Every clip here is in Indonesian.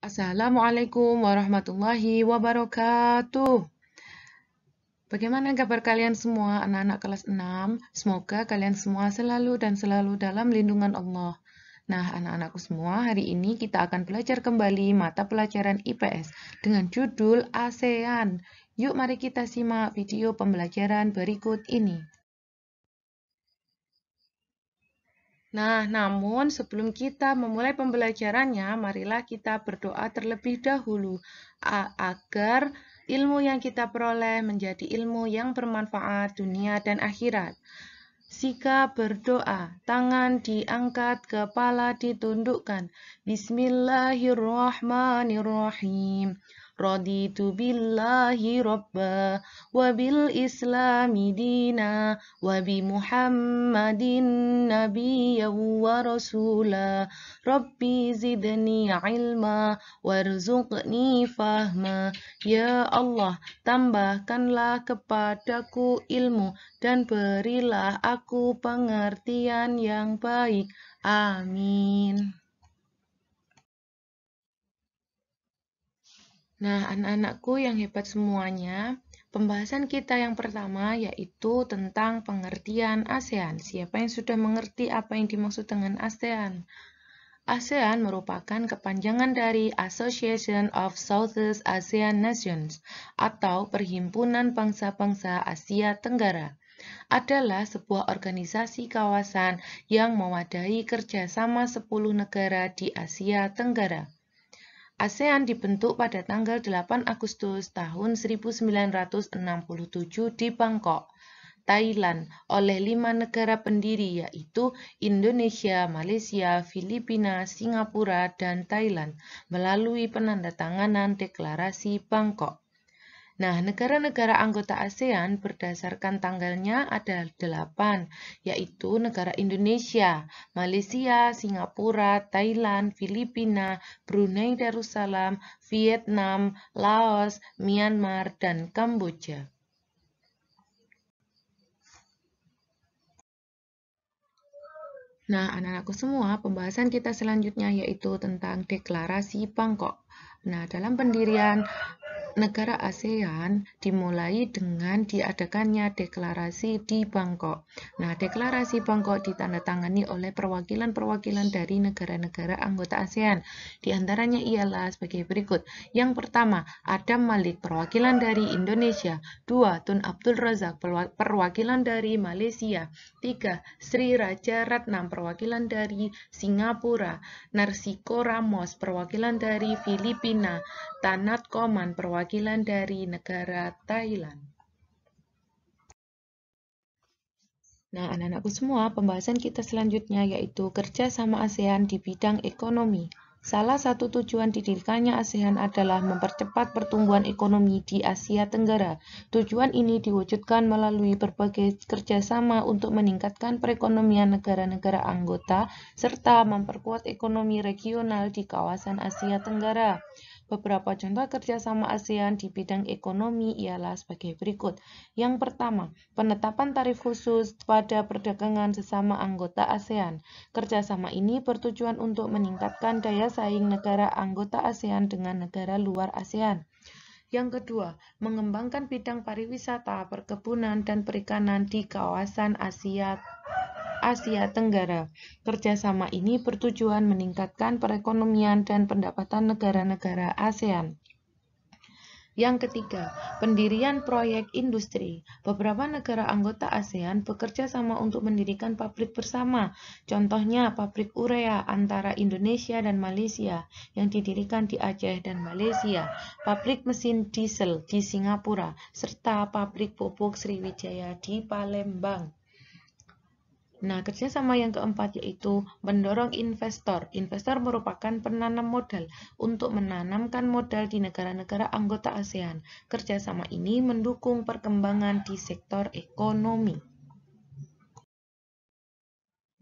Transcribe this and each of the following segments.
Assalamualaikum warahmatullahi wabarakatuh. Bagaimana kabar kalian semua, anak-anak kelas 6? Semoga kalian semua selalu dalam lindungan Allah. Nah, anak-anakku semua, hari ini kita akan belajar kembali mata pelajaran IPS dengan judul ASEAN. Yuk, mari kita simak video pembelajaran berikut ini. Nah, namun sebelum kita memulai pembelajarannya, marilah kita berdoa terlebih dahulu agar ilmu yang kita peroleh menjadi ilmu yang bermanfaat dunia dan akhirat. Sikap berdoa, tangan diangkat, kepala ditundukkan. Bismillahirrahmanirrahim. Raditu billahi robba, wabil islami dina, wabi muhammadin nabiyya wa rasula, rabbi zidni ilma, warzuqni fahma. Ya Allah, tambahkanlah kepadaku ilmu, dan berilah aku pengertian yang baik. Amin. Nah, anak-anakku yang hebat semuanya, pembahasan kita yang pertama yaitu tentang pengertian ASEAN. Siapa yang sudah mengerti apa yang dimaksud dengan ASEAN? ASEAN merupakan kepanjangan dari Association of Southeast Asian Nations atau Perhimpunan Bangsa-Bangsa Asia Tenggara. Adalah sebuah organisasi kawasan yang mewadahi kerjasama 10 negara di Asia Tenggara. ASEAN dibentuk pada tanggal 8 Agustus tahun 1967 di Bangkok, Thailand oleh 5 negara pendiri yaitu Indonesia, Malaysia, Filipina, Singapura, dan Thailand melalui penandatanganan Deklarasi Bangkok. Nah, negara-negara anggota ASEAN berdasarkan tanggalnya ada 8, yaitu negara Indonesia, Malaysia, Singapura, Thailand, Filipina, Brunei Darussalam, Vietnam, Laos, Myanmar, dan Kamboja. Nah, anak-anakku semua, pembahasan kita selanjutnya yaitu tentang Deklarasi Bangkok. Nah, dalam pendirian negara ASEAN dimulai dengan diadakannya deklarasi di Bangkok. Nah, deklarasi Bangkok ditandatangani oleh perwakilan-perwakilan dari negara-negara anggota ASEAN. Di antaranya ialah sebagai berikut. Yang pertama, Adam Malik, perwakilan dari Indonesia. 2. Tun Abdul Razak, perwakilan dari Malaysia. 3. Sri Raja Ratnam, perwakilan dari Singapura. Narsiko Ramos, perwakilan dari Filipina. Tanat Koman, perwakilan dari negara Thailand. Nah, anak-anakku semua, pembahasan kita selanjutnya yaitu kerjasama ASEAN di bidang ekonomi. Salah satu tujuan didirikannya ASEAN adalah mempercepat pertumbuhan ekonomi di Asia Tenggara. Tujuan ini diwujudkan melalui berbagai kerjasama untuk meningkatkan perekonomian negara-negara anggota serta memperkuat ekonomi regional di kawasan Asia Tenggara. Beberapa contoh kerjasama ASEAN di bidang ekonomi ialah sebagai berikut. Yang pertama, penetapan tarif khusus pada perdagangan sesama anggota ASEAN. Kerjasama ini bertujuan untuk meningkatkan daya saing negara anggota ASEAN dengan negara luar ASEAN. Yang kedua, mengembangkan bidang pariwisata, perkebunan, dan perikanan di kawasan Asia Tenggara. Kerjasama ini bertujuan meningkatkan perekonomian dan pendapatan negara-negara ASEAN. Yang ketiga, pendirian proyek industri. Beberapa negara anggota ASEAN bekerja sama untuk mendirikan pabrik bersama. Contohnya pabrik urea antara Indonesia dan Malaysia yang didirikan di Aceh dan Malaysia, pabrik mesin diesel di Singapura, serta pabrik pupuk Sriwijaya di Palembang. Nah, kerjasama yang keempat yaitu mendorong investor. Investor merupakan penanam modal untuk menanamkan modal di negara-negara anggota ASEAN. Kerjasama ini mendukung perkembangan di sektor ekonomi.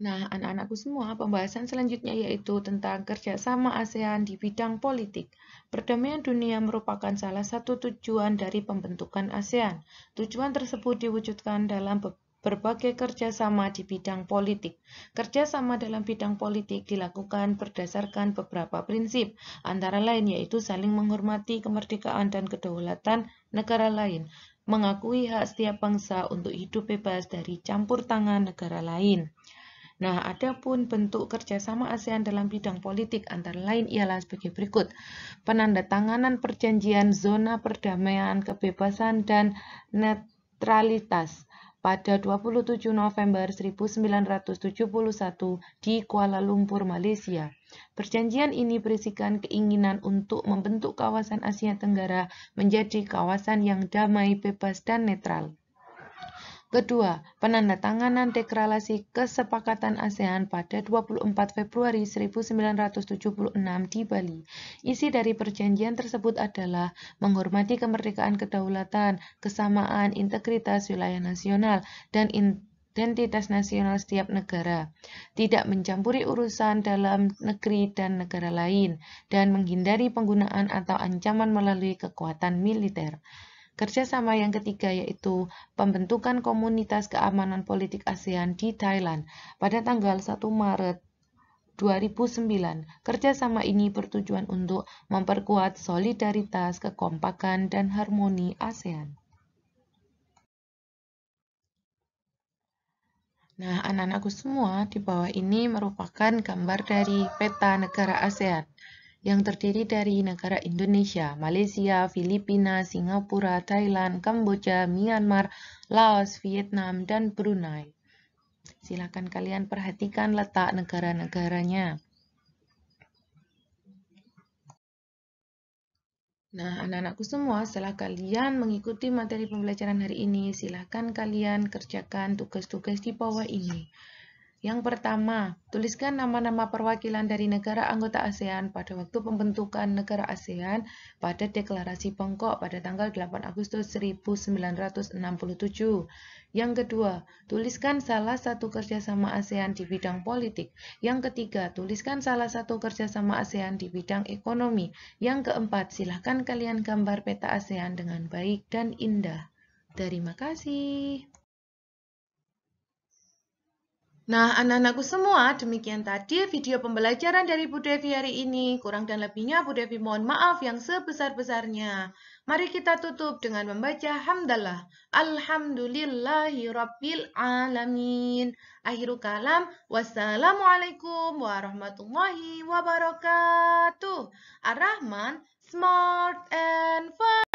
Nah, anak-anakku semua, pembahasan selanjutnya yaitu tentang kerjasama ASEAN di bidang politik. Perdamaian dunia merupakan salah satu tujuan dari pembentukan ASEAN. Tujuan tersebut diwujudkan dalam berbagai kerjasama di bidang politik. Kerjasama dalam bidang politik dilakukan berdasarkan beberapa prinsip, antara lain yaitu saling menghormati kemerdekaan dan kedaulatan negara lain, mengakui hak setiap bangsa untuk hidup bebas dari campur tangan negara lain. Nah, adapun bentuk kerjasama ASEAN dalam bidang politik antara lain ialah sebagai berikut. Penandatanganan perjanjian zona perdamaian, kebebasan, dan netralitas pada 27 November 1971 di Kuala Lumpur, Malaysia. Perjanjian ini berisikan keinginan untuk membentuk kawasan Asia Tenggara menjadi kawasan yang damai, bebas, dan netral. Kedua, penandatanganan deklarasi kesepakatan ASEAN pada 24 Februari 1976 di Bali. Isi dari perjanjian tersebut adalah menghormati kemerdekaan kedaulatan, kesamaan, integritas wilayah nasional, dan identitas nasional setiap negara, tidak mencampuri urusan dalam negeri dan negara lain, dan menghindari penggunaan atau ancaman melalui kekuatan militer. Kerjasama yang ketiga yaitu pembentukan Komunitas Keamanan Politik ASEAN di Thailand pada tanggal 1 Maret 2009. Kerjasama ini bertujuan untuk memperkuat solidaritas, kekompakan, dan harmoni ASEAN. Nah, anak-anakku semua, di bawah ini merupakan gambar dari peta negara ASEAN yang terdiri dari negara Indonesia, Malaysia, Filipina, Singapura, Thailand, Kamboja, Myanmar, Laos, Vietnam, dan Brunei. Silakan kalian perhatikan letak negara-negaranya. Nah, anak-anakku semua, setelah kalian mengikuti materi pembelajaran hari ini, silakan kalian kerjakan tugas-tugas di bawah ini. Yang pertama, tuliskan nama-nama perwakilan dari negara anggota ASEAN pada waktu pembentukan negara ASEAN pada Deklarasi Bangkok pada tanggal 8 Agustus 1967. Yang kedua, tuliskan salah satu kerjasama ASEAN di bidang politik. Yang ketiga, tuliskan salah satu kerjasama ASEAN di bidang ekonomi. Yang keempat, silahkan kalian gambar peta ASEAN dengan baik dan indah. Terima kasih. Nah, anak-anakku semua, demikian tadi video pembelajaran dari Bu Devi hari ini. Kurang dan lebihnya Bu Devi mohon maaf yang sebesar-besarnya. Mari kita tutup dengan membaca hamdalah. Alhamdulillahirabbil alamin. Akhirul kalam. Wassalamualaikum warahmatullahi wabarakatuh. Ar-Rahman, smart and fun.